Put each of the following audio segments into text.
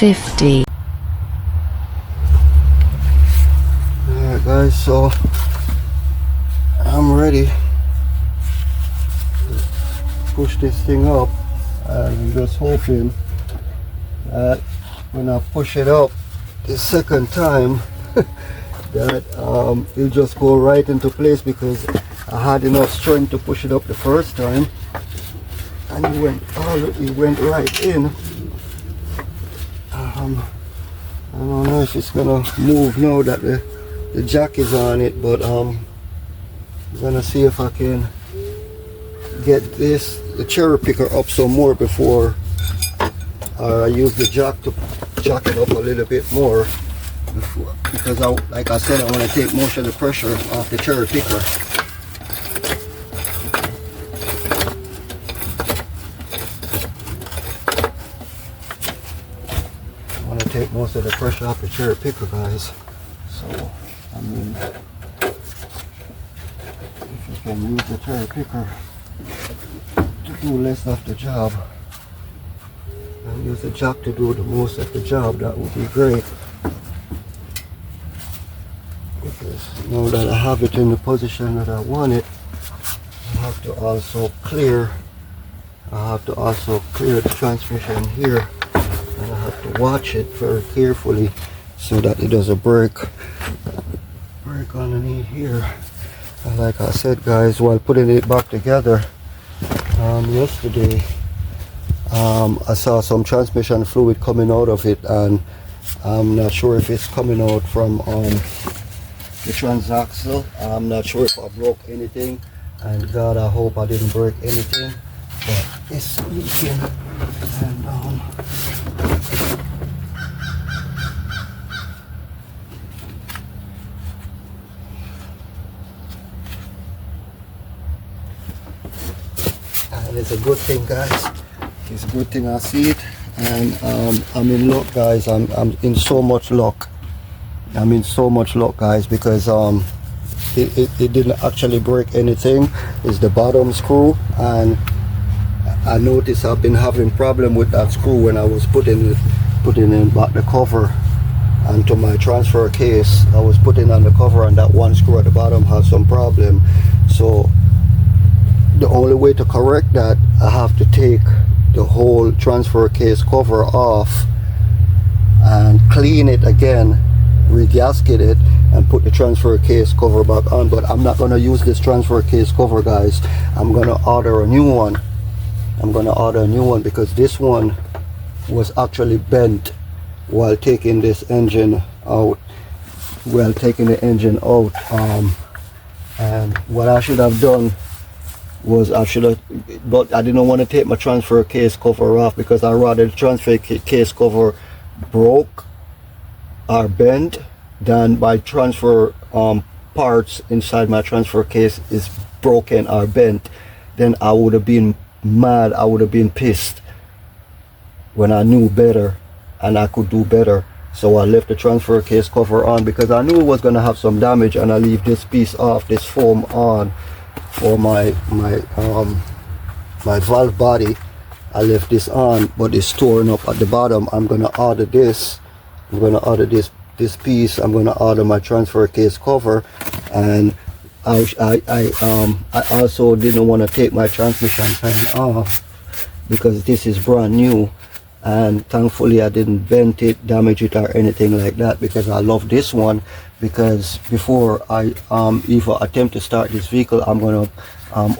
50. Alright guys, so I'm ready to push this thing up, and I'm just hoping that when I push it up the second time that it'll just go right into place, because I had enough strength to push it up the first time and it went right in. I don't know if it's gonna move now that the jack is on it, but I'm gonna see if I can get the cherry picker up some more before I use the jack to jack it up a little bit more, because like I said, I want to take most of the pressure off the cherry picker. I want to take most of the pressure off the cherry picker, guys. So I mean, if you can use the cherry picker to do less of the job and use the jack to do the most of the job, that would be great. Because now that I have it in the position that I want it, I have to also clear the transmission here, and I have to watch it very carefully so that it doesn't break underneath here. And like I said, guys, while putting it back together yesterday, I saw some transmission fluid coming out of it, and I'm not sure if it's coming out from the transaxle. I'm not sure if I broke anything, and God, I hope I didn't break anything, but it's leaking. And it's a good thing, guys. It's a good thing I see it, and I'm in luck, guys. I'm in so much luck. I'm in so much luck, guys, because it didn't actually break anything. It's the bottom screw, and I noticed I've been having problem with that screw when I was putting in back the cover onto my transfer case. I was putting on the cover, and that one screw at the bottom had some problem. So the only way to correct that, I have to take the whole transfer case cover off and clean it again, re-gasket it, and put the transfer case cover back on. But I'm not going to use this transfer case cover, guys. I'm going to order a new one. Because this one was actually bent while taking this engine out, and what I should have done was but I didn't want to take my transfer case cover off, because I rather the transfer case cover broke or bent than my transfer parts inside my transfer case is broken or bent. Then I would have been mad, I would have been pissed when I knew better and I could do better. So I left the transfer case cover on, because I knew it was going to have some damage, and I leave this piece off, this foam on for my valve body. I left this on, but it's torn up at the bottom. I'm gonna order this. I'm gonna order this piece. I'm gonna order my transfer case cover, and I also didn't want to take my transmission fan off, because this is brand new, and thankfully I didn't bend it, damage it, or anything like that, because I love this one. Because before I even attempt to start this vehicle, I'm gonna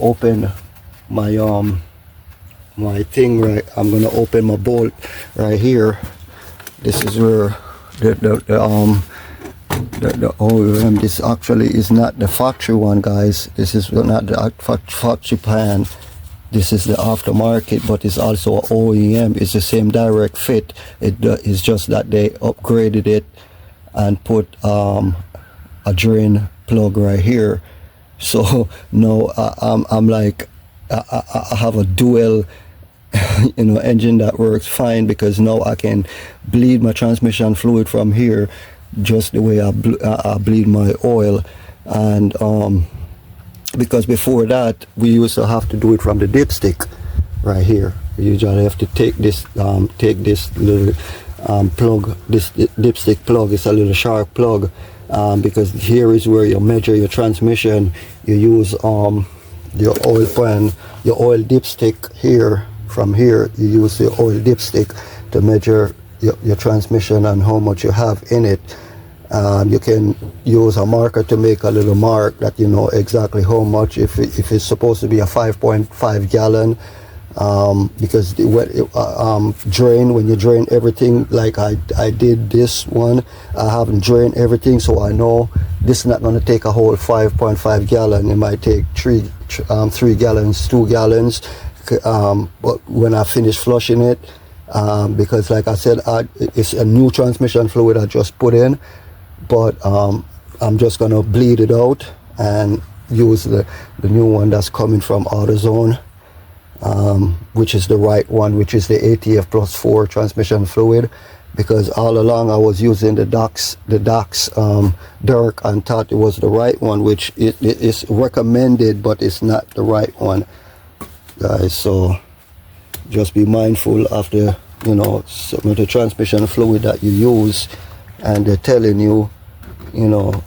open my my thing, right? I'm gonna open my bolt right here. This is where the OEM, this actually is not the factory one, guys. This is not the factory pan. This is the aftermarket, but it's also OEM. It's the same direct fit. It is just that they upgraded it and put a drain plug right here. So now I'm like, I have a dual engine that works fine, because now I can bleed my transmission fluid from here just the way I bleed my oil. And because before that we used to have to do it from the dipstick right here. You just have to take this little plug, this dipstick plug is a little sharp plug, because here is where you measure your transmission. You use your oil pan, your oil dipstick here. From here you use the oil dipstick to measure your transmission and how much you have in it. You can use a marker to make a little mark that you know exactly how much, if it's supposed to be a 5.5 gallon, because when you drain everything, like I did this one, I haven't drained everything, so I know this is not going to take a whole 5.5 gallon. It might take 3 gallons, 2 gallons, but when I finish flushing it, because like I said, it's a new transmission fluid I just put in, but I'm just gonna bleed it out and use the new one that's coming from AutoZone, which is the right one, which is the ATF plus 4 transmission fluid, because all along I was using the Docs Dirk and thought it was the right one, which it is recommended, but it's not the right one, guys. So just be mindful of the, you know, some of the transmission fluid that you use, and they're telling you, you know,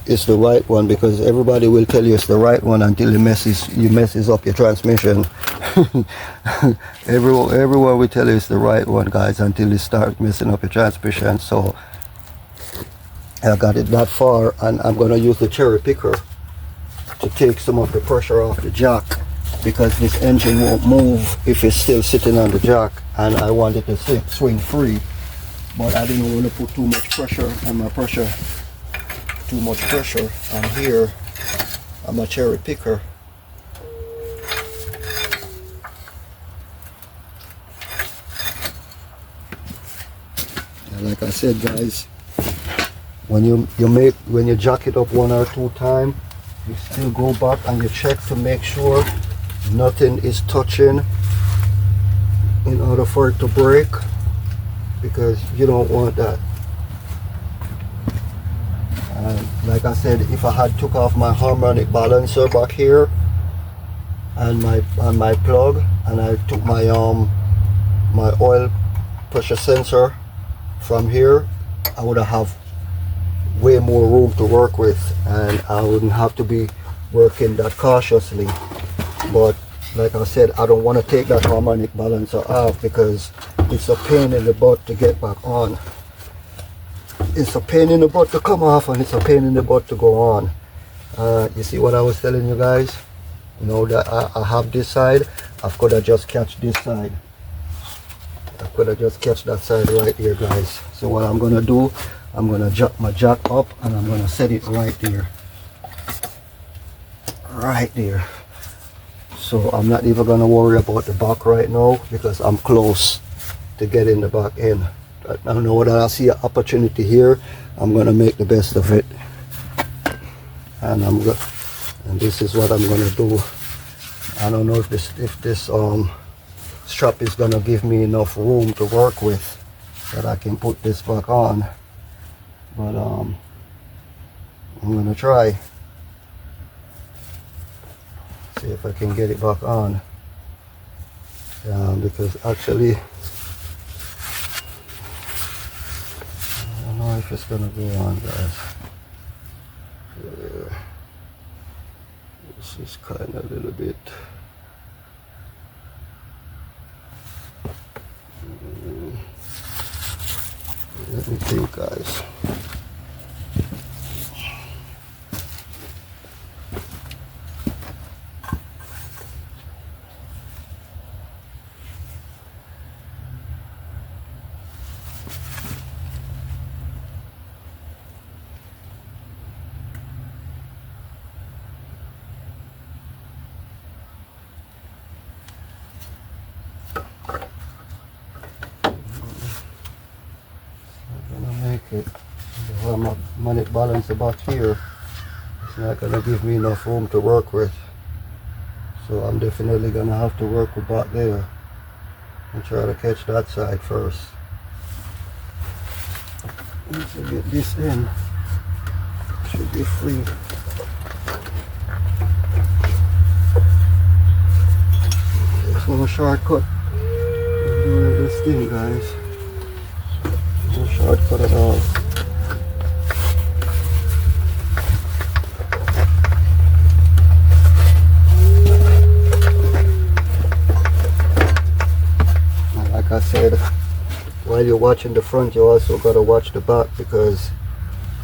it's the right one, because everybody will tell you it's the right one until it messes up your transmission. Everyone will tell you it's the right one, guys, until it starts messing up your transmission. So I got it that far, and I'm gonna use the cherry picker to take some of the pressure off the jack, because this engine won't move if it's still sitting on the jack, and I want it to swing free, but I didn't want to put too much pressure on here on my cherry picker. And like I said, guys, when you jack it up 1 or 2 times, you still go back and you check to make sure nothing is touching in order for it to break, because you don't want that. And like I said, if I had took off my harmonic balancer back here and my plug, and I took my my oil pressure sensor from here, I would have way more room to work with, and I wouldn't have to be working that cautiously. But like I said, I don't want to take that harmonic balancer off, because it's a pain in the butt to get back on. It's a pain in the butt to come off, and it's a pain in the butt to go on. You see what I was telling you guys? You know that I have this side, I could have just catch this side. I could have just catch that side right here, guys. So what I'm gonna do, I'm gonna jack my jack up, and I'm gonna set it right there. Right there. So I'm not even gonna worry about the back right now, because I'm close to getting the back in. I know that I see an opportunity here, I'm gonna make the best of it, and this is what I'm gonna do. I don't know if this strap is gonna give me enough room to work with that I can put this back on, but I'm gonna try, see if I can get it back on, because actually I don't know if it's gonna go on, guys. This is kind of a little bit let me think, guys. It. My harmonic balancer back here, it's not gonna give me enough room to work with, so I'm definitely gonna have to work with back there and try to catch that side first. Once I get this in, it should be free. There's no shortcut in doing this thing, guys. start cut it off. And like I said, while you're watching the front, you also got to watch the back, because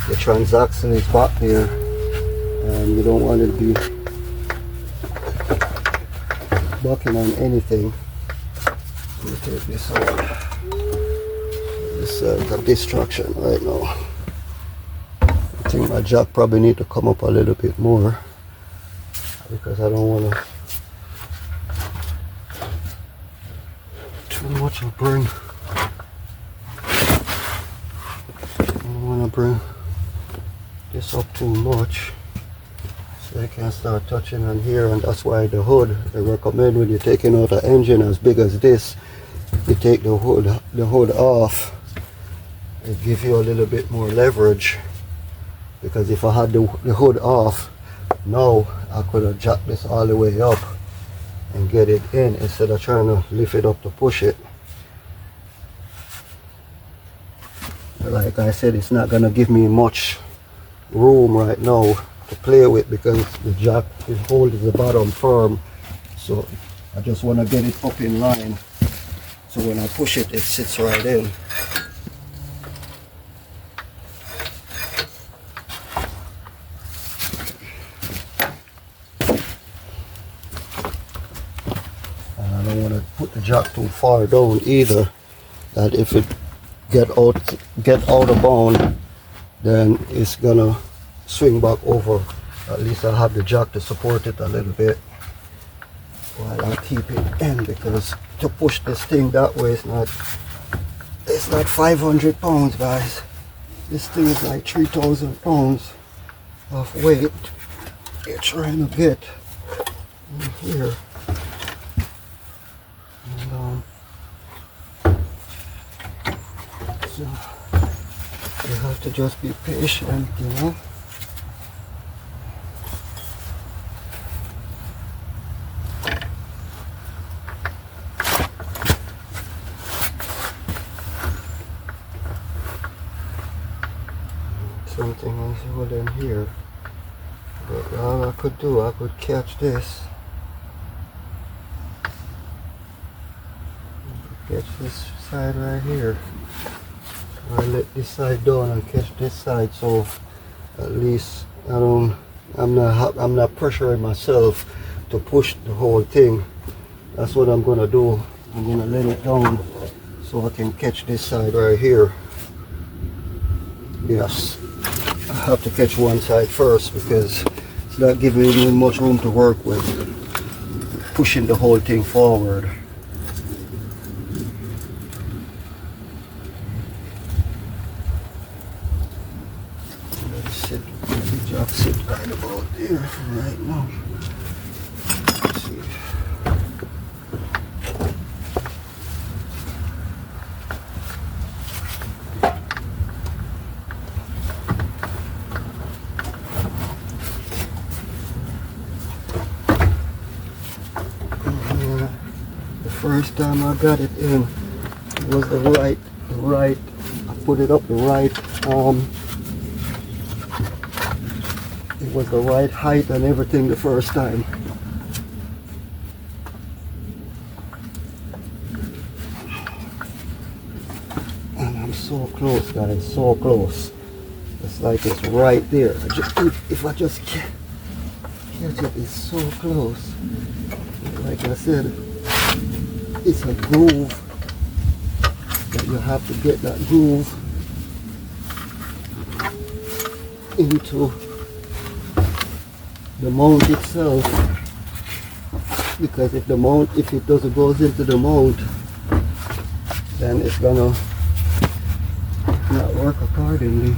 the transaxle is back there and you don't want to be bucking on anything. Let me take this out. This is a distraction right now. I think my jack probably need to come up a little bit more, because I don't want to too much of bring. I don't want to bring this up too much, so I can start touching on here. And that's why the hood, they recommend when you're taking out an engine as big as this, you take the hood off. It gives you a little bit more leverage, because if I had the hood off now, I could have jacked this all the way up and get it in, instead of trying to lift it up to push it. Like I said, it's not gonna give me much room right now to play with, because the jack is holding the bottom firm. So I just want to get it up in line, so when I push it, it sits right in. And I don't want to put the jack too far down either, that if it get out of bound, then it's gonna swing back over. At least I have the jack to support it a little bit while I keep it in, because to push this thing that way, it's not 500 pounds, guys. This thing is like 3,000 pounds of weight you're trying to get in here. And, so you have to just be patient, you know. Something is holding here, but all I could do, I could catch this. Catch this side right here. I let this side down and catch this side, so at least I'm not pressuring myself to push the whole thing. That's what I'm gonna do. I'm gonna let it down so I can catch this side right here. Yes, I have to catch one side first, because it's not giving me much room to work with, pushing the whole thing forward. Sit right about there for right now. Let's see. The first time I got it in, it was the right. I put it up the right. It was the right height and everything the first time. And I'm so close, guys, so close. It's like it's right there. If I just catch it, it's so close. Like I said, it's a groove that you have to get that groove into the mount itself, because if it doesn't go into the mount, then it's gonna not work accordingly.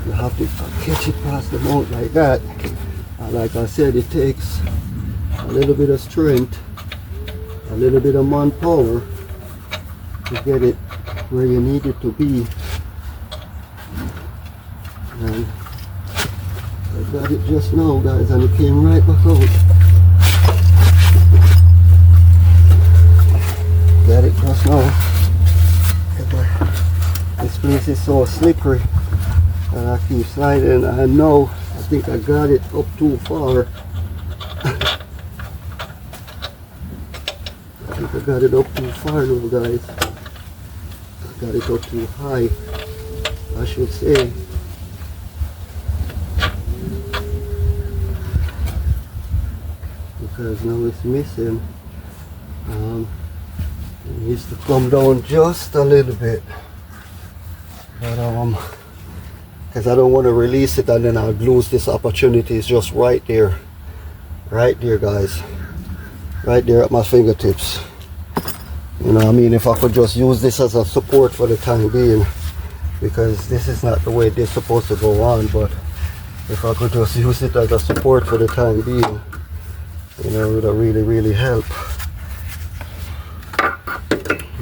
You have to catch it past the mount like that. And like I said, it takes a little bit of strength, a little bit of manpower to get it where you need it to be. And I got it just now, guys, and it came right back out. Got it just now. This place is so slippery and I keep sliding. I know, I think I got it up too far. I think I got it up too far now, guys. I got it up too high, I should say. Because now it's missing. It needs to come down just a little bit. But because I don't want to release it and then I'll lose this opportunity. It's just right there. Right there, guys. Right there at my fingertips. You know what I mean? If I could just use this as a support for the time being, because this is not the way this is supposed to go on, but if I could just use it as a support for the time being, you know, it would really, really help.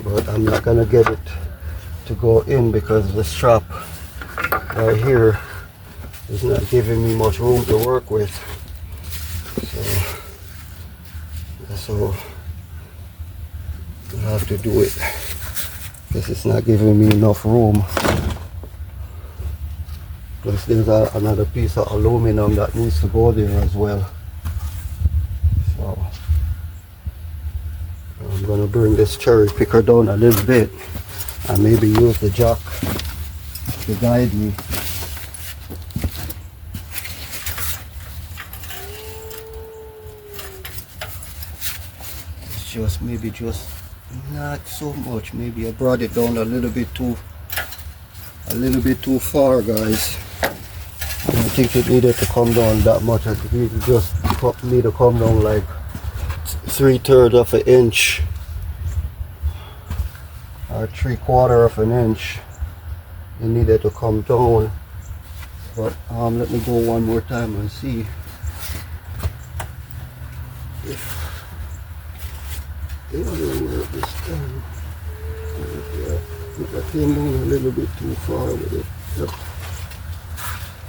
But I'm not gonna get it to go in because the strap right here is not giving me much room to work with. So I have to do it because it's not giving me enough room. Plus there's another piece of aluminum that needs to go there as well. So I'm going to bring this cherry picker down a little bit and maybe use the jack to guide me. It's just maybe just not so much. Maybe I brought it down a little bit too far, guys. I don't think it needed to come down that much. I think it just need to come down like 3/3 of an inch or 3/4 of an inch. It needed to come down. But let me go one more time and see if it will work this time. Yeah, I think I came down a little bit too far with it. Yep.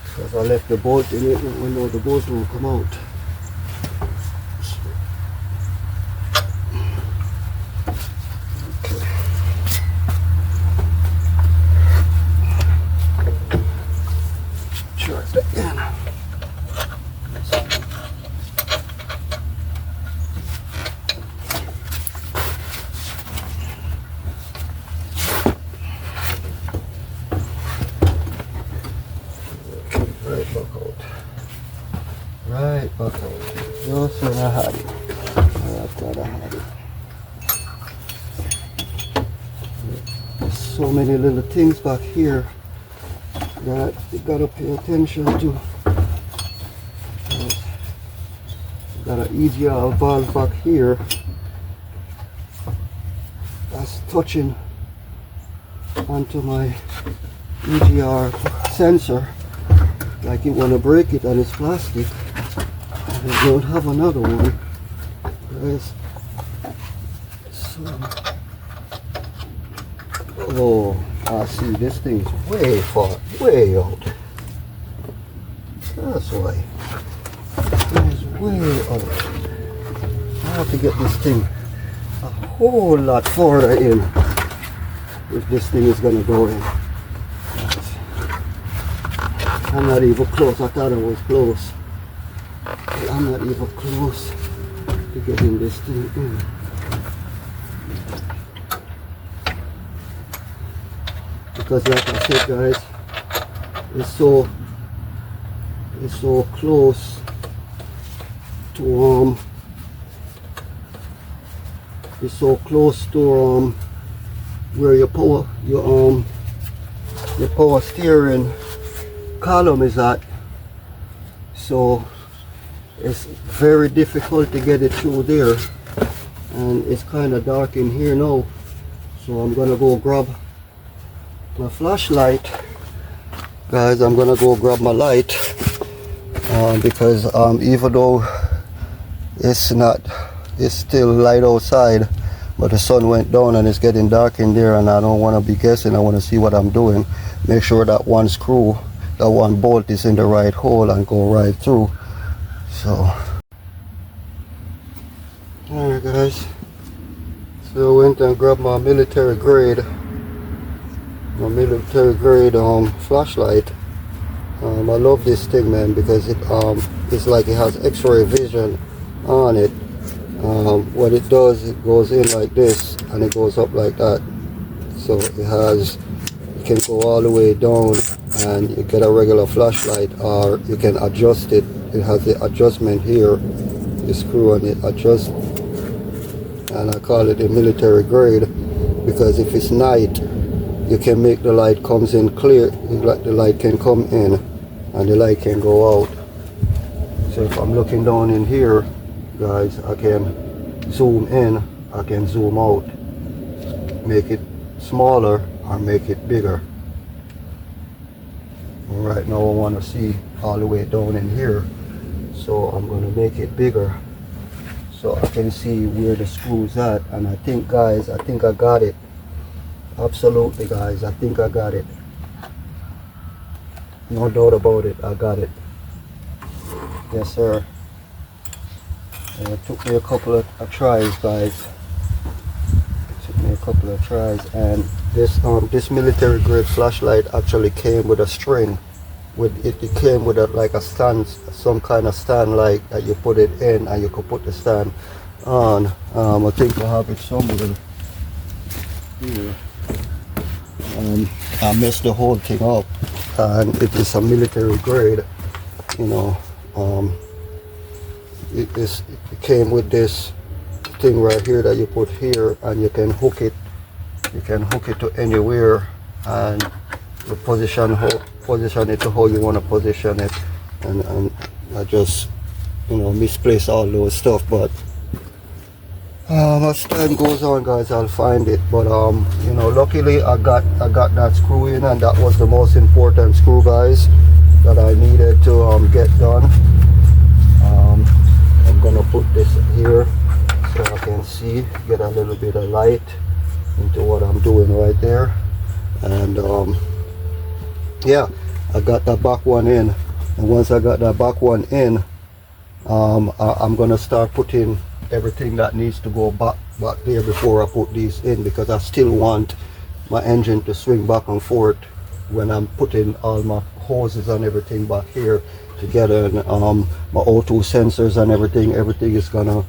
Because I left the bolt in it, and we know the bolt will come out. Okay. Try it again. Right back out. Just when I had it. I thought I had it. There's so many little things back here that you gotta pay attention to. Got an EGR valve back here that's touching onto my EGR sensor. Like you want to break it and it's plastic. I don't have another one, guys. So, oh, I see this thing's way far, way out. That's why. It's way out. I have to get this thing a whole lot farther in if this thing is gonna go in. I'm not even close. I thought I was close. But I'm not even close to getting this thing in. Because like I said, guys, it's so close to where your power steering column is at, so it's very difficult to get it through there, and it's kind of dark in here now, so I'm gonna go grab my flashlight, guys. I'm gonna go grab my light because even though it's still light outside, but the sun went down and it's getting dark in there, and I don't want to be guessing. I want to see what I'm doing, make sure that one screw, that one bolt is in the right hole and go right through. So alright, guys, so I went and grabbed my military grade a military grade flashlight. I love this thing, man, because it's like it has x-ray vision on it. What it does, it goes in like this and it goes up like that. So you can go all the way down and you get a regular flashlight, or you can adjust it. It has the adjustment here, the screw, and it adjusts. And I call it a military grade because if it's night, you can make the light comes in clear. The light can come in and the light can go out. So if I'm looking down in here, guys, I can zoom in, I can zoom out, make it smaller or make it bigger. Right now I want to see all the way down in here, so I'm going to make it bigger so I can see where the screw's at. And I think, guys, I think I got it. Absolutely, guys, I think I got it. No doubt about it, I got it. Yes, sir. And it took me a couple of tries, guys. It took me a couple of tries, and this military grade flashlight actually came with a string. It came with like a stand, some kind of stand, like that you put it in and you could put the stand on. I think I have it somewhere here. I messed the whole thing up, and it is a military grade, you know. It came with this thing right here that you put here, and you can hook it to anywhere, and you position it to how you want to position it. And I just, you know, misplace all those stuff, but as time goes on, guys, I'll find it. But you know, luckily I got that screw in, and that was the most important screw, guys, that I needed to get done. I'm gonna put this here so I can see, get a little bit of light into what I'm doing right there. And yeah, I got that back one in, and once I got that back one in, I'm gonna start putting everything that needs to go back there before I put these in, because I still want my engine to swing back and forth when I'm putting all my hoses and everything back here together. And my O2 sensors and everything is gonna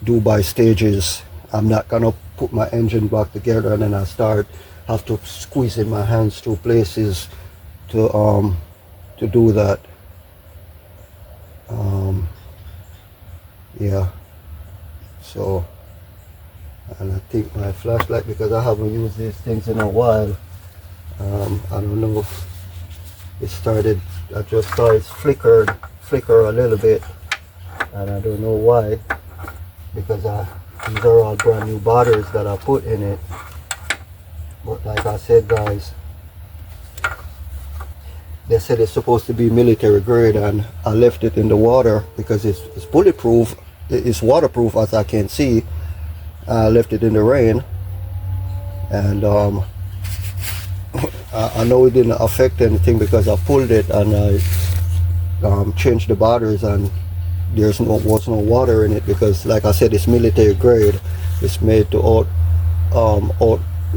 do by stages. I'm not gonna put my engine back together and then I have to squeeze in my hands to places to do that. Yeah, so, and I think my flashlight, because I haven't used these things in a while, I don't know if it started, I just saw it flicker a little bit, and I don't know why, because these are all brand new batteries that I put in it. But like I said, guys, they said it's supposed to be military grade, and I left it in the water because it's bulletproof, it's waterproof as I can see. I left it in the rain, and I know it didn't affect anything because I pulled it and I changed the batteries, and was no water in it, because like I said, it's military grade. It's made to out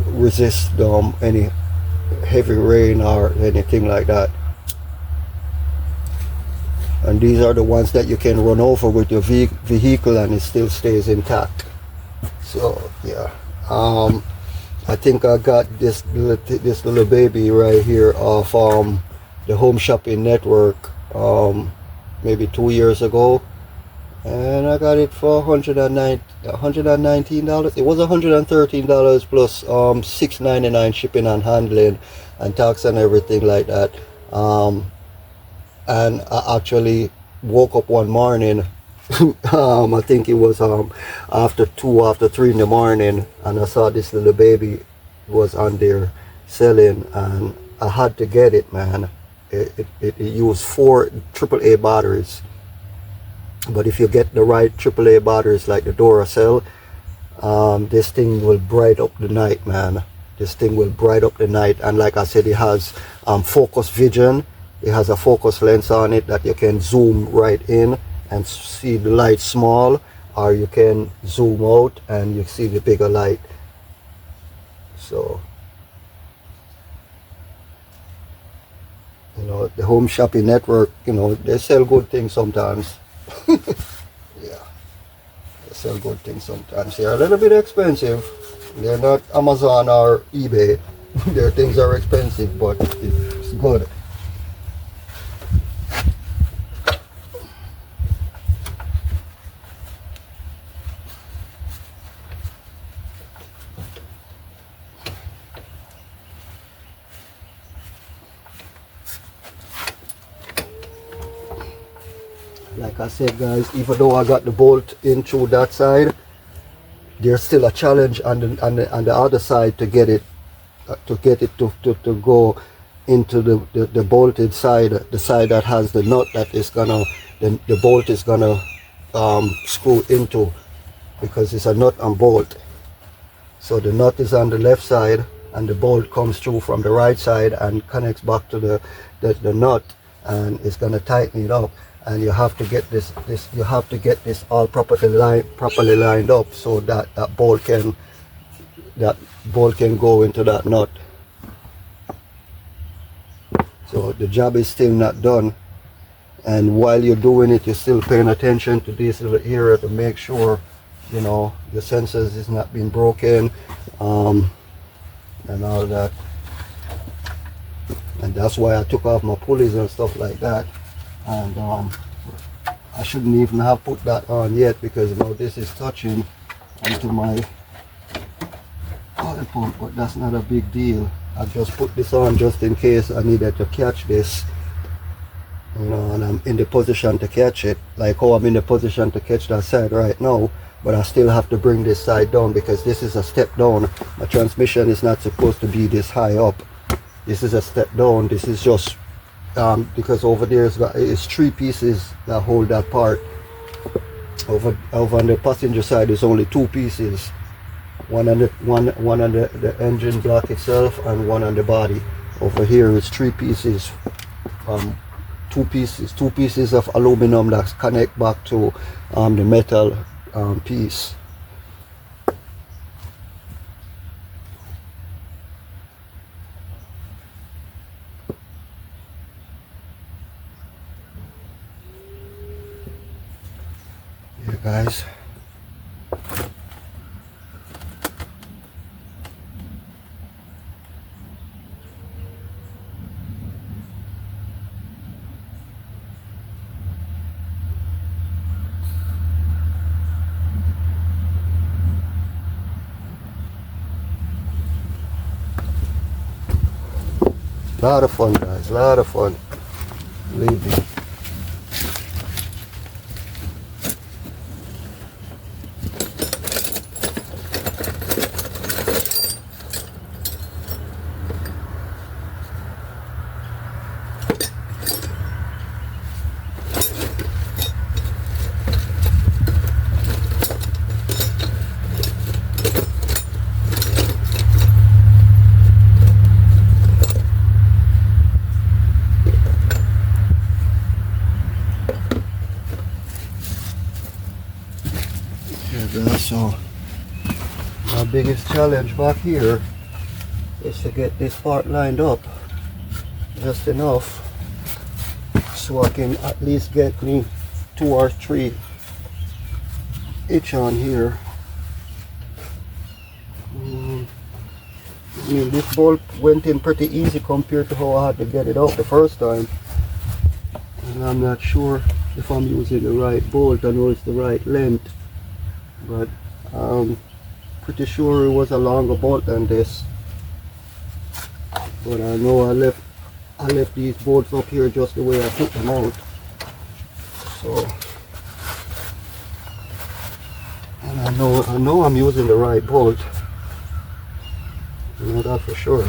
resist any heavy rain or anything like that. And these are the ones that you can run over with your vehicle and it still stays intact. So yeah, I think I got this little baby right here off the Home Shopping Network maybe 2 years ago, and I got it for $119. It was $113 plus $6.99 shipping and handling and tax and everything like that. And I actually woke up one morning, I think it was after 3 in the morning, and I saw this little baby was on there selling, and I had to get it, man. It used 4 AAA batteries, but if you get the right AAA batteries like the Duracell, this thing will bright up the night, man. This thing will bright up the night. And like I said, it has focus vision. It has a focus lens on it that you can zoom right in and see the light small, or you can zoom out and you see the bigger light. So You know, the Home Shopping Network, you know, they sell good things sometimes. Yeah, they sell good things sometimes. They're a little bit expensive. They're not Amazon or eBay. Their things are expensive, but it's good. Like I said, guys, even though I got the bolt in through that side, there's still a challenge on the other side to get it to go into the bolted side, the side that has the nut that is gonna the bolt is gonna screw into, because it's a nut and bolt. So the nut is on the left side and the bolt comes through from the right side and connects back to the nut, and it's gonna tighten it up. And you have to get this all properly lined up so that that bolt can go into that nut. So the job is still not done, and while you're doing it, you're still paying attention to this little area to make sure, you know, your sensors is not being broken, and all that. And that's why I took off my pulleys and stuff like that. And I shouldn't even have put that on yet, because, you know, this is touching onto my oil pump, but that's not a big deal. I just put this on just in case I needed to catch this, you know, and I'm in the position to catch it, like how I'm in the position to catch that side right now. But I still have to bring this side down, because this is a step down. My transmission is not supposed to be this high up. This is a step down. This is just because over there is 3 pieces that hold that part. Over on the passenger side is only 2 pieces. One on the engine block itself, and one on the body. Over here is 3 pieces. 2 pieces of aluminum that connect back to the metal piece. Here, guys. A lot of fun, guys, a lot of fun, believe me. So my biggest challenge back here is to get this part lined up just enough so I can at least get me 2 or 3 each on here. I mean, this bolt went in pretty easy compared to how I had to get it out the first time, and I'm not sure if I'm using the right bolt. I know it's the right length, but I'm pretty sure it was a longer bolt than this. But I know I left these bolts up here just the way I took them out. So, and I know I'm using the right bolt. I know that for sure.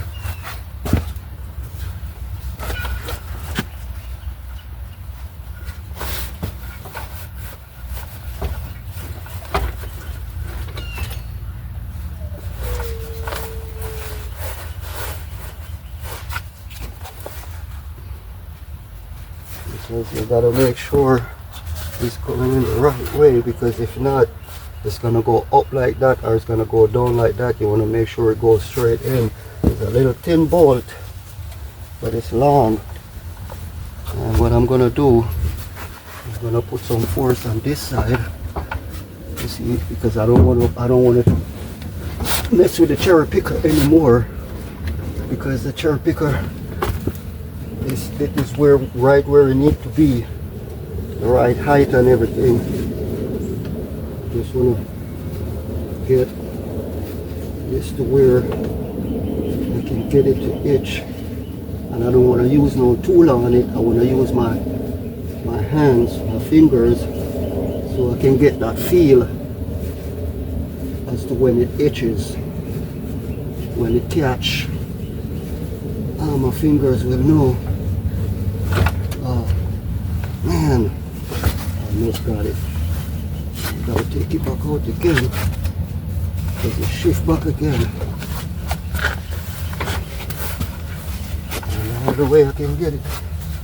Because you gotta make sure it's going in the right way, because if not, it's gonna go up like that or it's gonna go down like that. You want to make sure it goes straight in. It's a little thin bolt, but it's long. And what I'm gonna do is gonna put some force on this side. You see, because I don't want to mess with the cherry picker anymore, because the cherry picker is right where it needs to be, the right height and everything. Just want to get this to where I can get it to itch, and I don't want to use no tool on it. I want to use my hands, my fingers, so I can get that feel as to when it itches, when it catch. My fingers will know. Oh man, I almost got it. Gotta take it back out again, because it shift back again. And all the way I can get it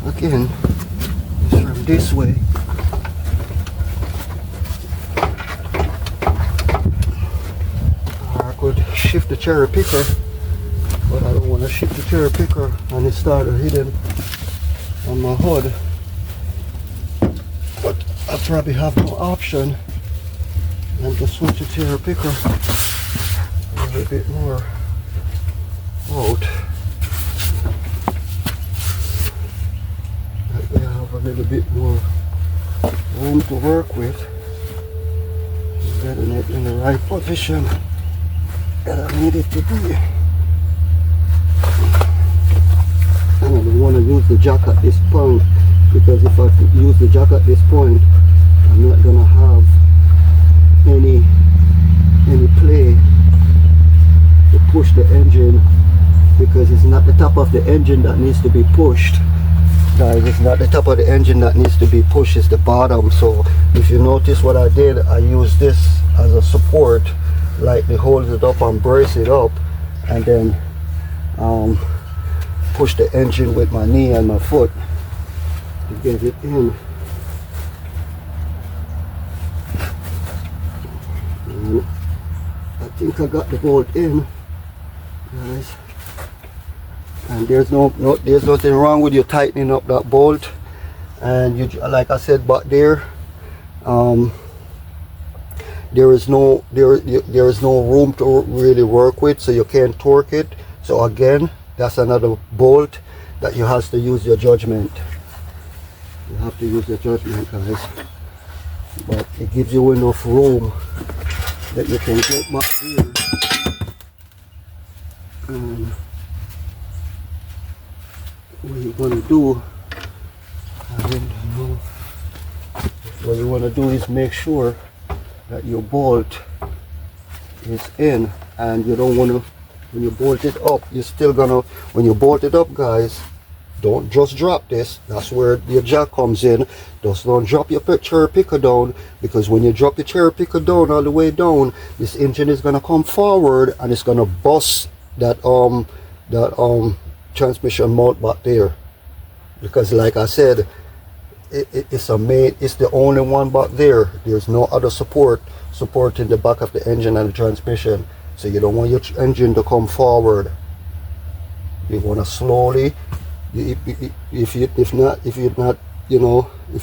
again is from this way. Or I could shift the cherry picker, but I don't want to shift the cherry picker and it started hitting on my hood. But I probably have no option than to switch the cherry picker a little bit more out. That way I have a little bit more room to work with, getting it in the right position that I need it to be. And I don't want to use the jack at this point, because if I use the jack at this point, I'm not going to have any play to push the engine, because it's not the top of the engine that needs to be pushed. Guys, it's not the top of the engine that needs to be pushed, it's the bottom. So if you notice what I did, I used this as a support, lightly hold it up and brace it up, and then push the engine with my knee and my foot to get it in. And I think I got the bolt in, guys. And there's nothing wrong with you tightening up that bolt. And you, like I said back there, there is no room to really work with, so you can't torque it. So again, that's another bolt that you have to use your judgment. You have to use your judgment, guys. But it gives you enough room that you can get back here. And what you want to do, what you want to do is make sure that your bolt is in, and you don't want to, when you bolt it up, you're still gonna, when you bolt it up, guys, don't just drop this. That's where your jack comes in. Just don't drop your cherry picker down, because when you drop your cherry picker down all the way down, this engine is gonna come forward and it's gonna bust that transmission mount back there. Because like I said, it's the only one back there. There's no other supporting the back of the engine and the transmission. So you don't want your engine to come forward. You want to slowly, if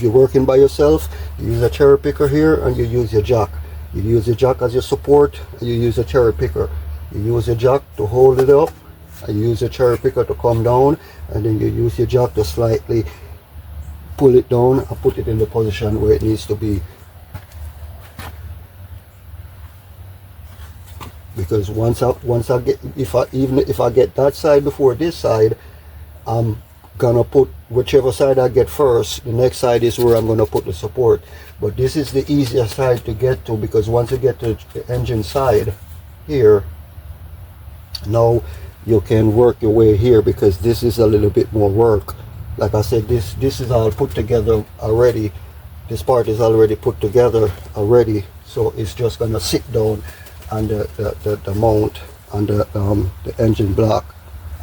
you're working by yourself, you use a cherry picker here and you use your jack. You use your jack as your support and you use a cherry picker. You use your jack to hold it up and you use your cherry picker to come down, and then you use your jack to slightly pull it down and put it in the position where it needs to be. Because once I get, even if I get that side before this side, I'm gonna put whichever side I get first, the next side is where I'm gonna put the support. But this is the easiest side to get to, because once you get to the engine side here, now you can work your way here, because this is a little bit more work. Like I said, this is all put together already. This part is already put together already, so it's just gonna sit down on the mount on the engine block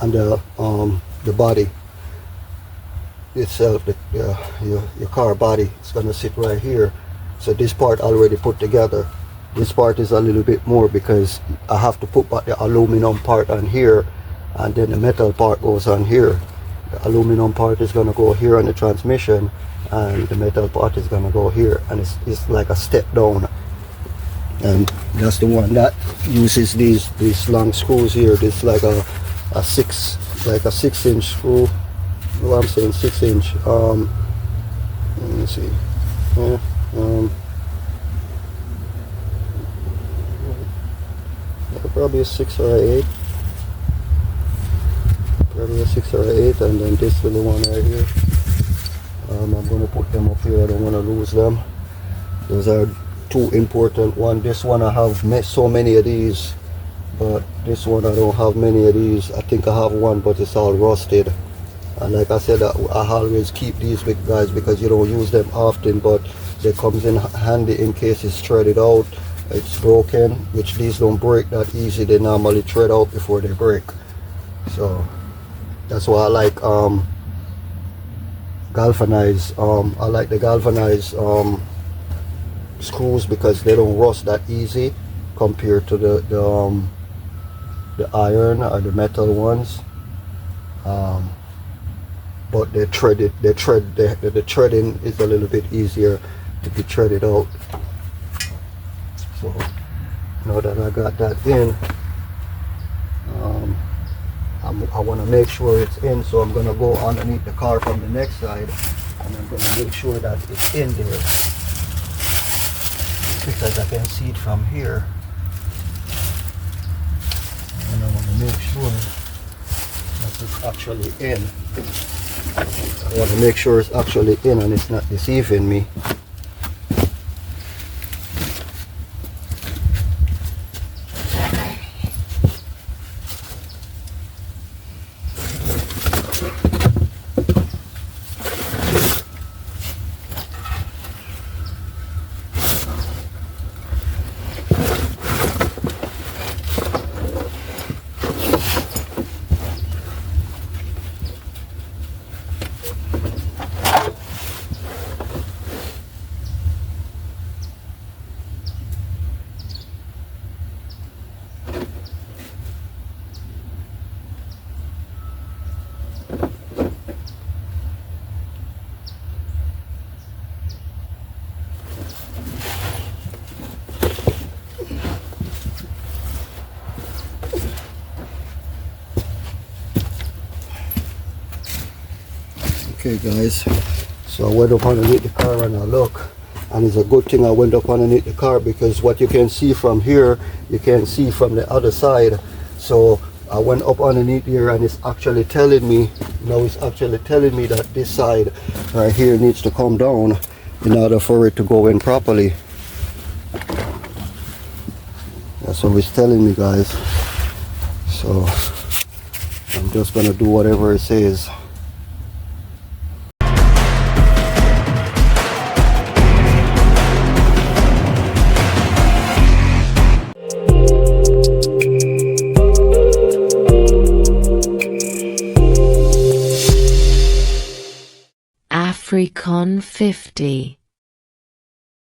and the body itself, your car body. It's gonna sit right here. So this part already put together. This part is a little bit more, because I have to put back the aluminum part on here, and then the metal part goes on here. The aluminum part is going to go here on the transmission, and the metal part is going to go here, and it's like a step down. And that's the one that uses these long screws here. This is like a 6-inch screw. Well, I'm saying 6-inch. Let me see. Probably a 6 or a 8. Probably a 6 or a 8, and then this little one right here. I'm gonna put them up here. I don't want to lose them. Those are two important ones. This one I have so many of these, but this one I don't have many of these. I think I have one, but it's all rusted. And like I said, I always keep these big guys because you don't use them often, but they comes in handy in case it's threaded out, it's broken, which these don't break that easy. They normally thread out before they break. So that's why I like galvanized. I like the galvanized screws because they don't rust that easy compared to the iron or the metal ones. But the threading is a little bit easier to be threaded out. So now that I got that in, I want to make sure it's in, so I'm going to go underneath the car from the next side, and I'm going to make sure that it's in there, because I can see it from here, and I want to make sure that it's actually in. I want to make sure it's actually in and it's not deceiving me. Okay guys, so I went up underneath the car and I look, and it's a good thing I went up underneath the car, because what you can see from here you can see from the other side. So I went up underneath here, and it's actually telling me, that this side right here needs to come down in order for it to go in properly. That's what it's telling me, guys. So I'm just gonna do whatever it says. Africon 50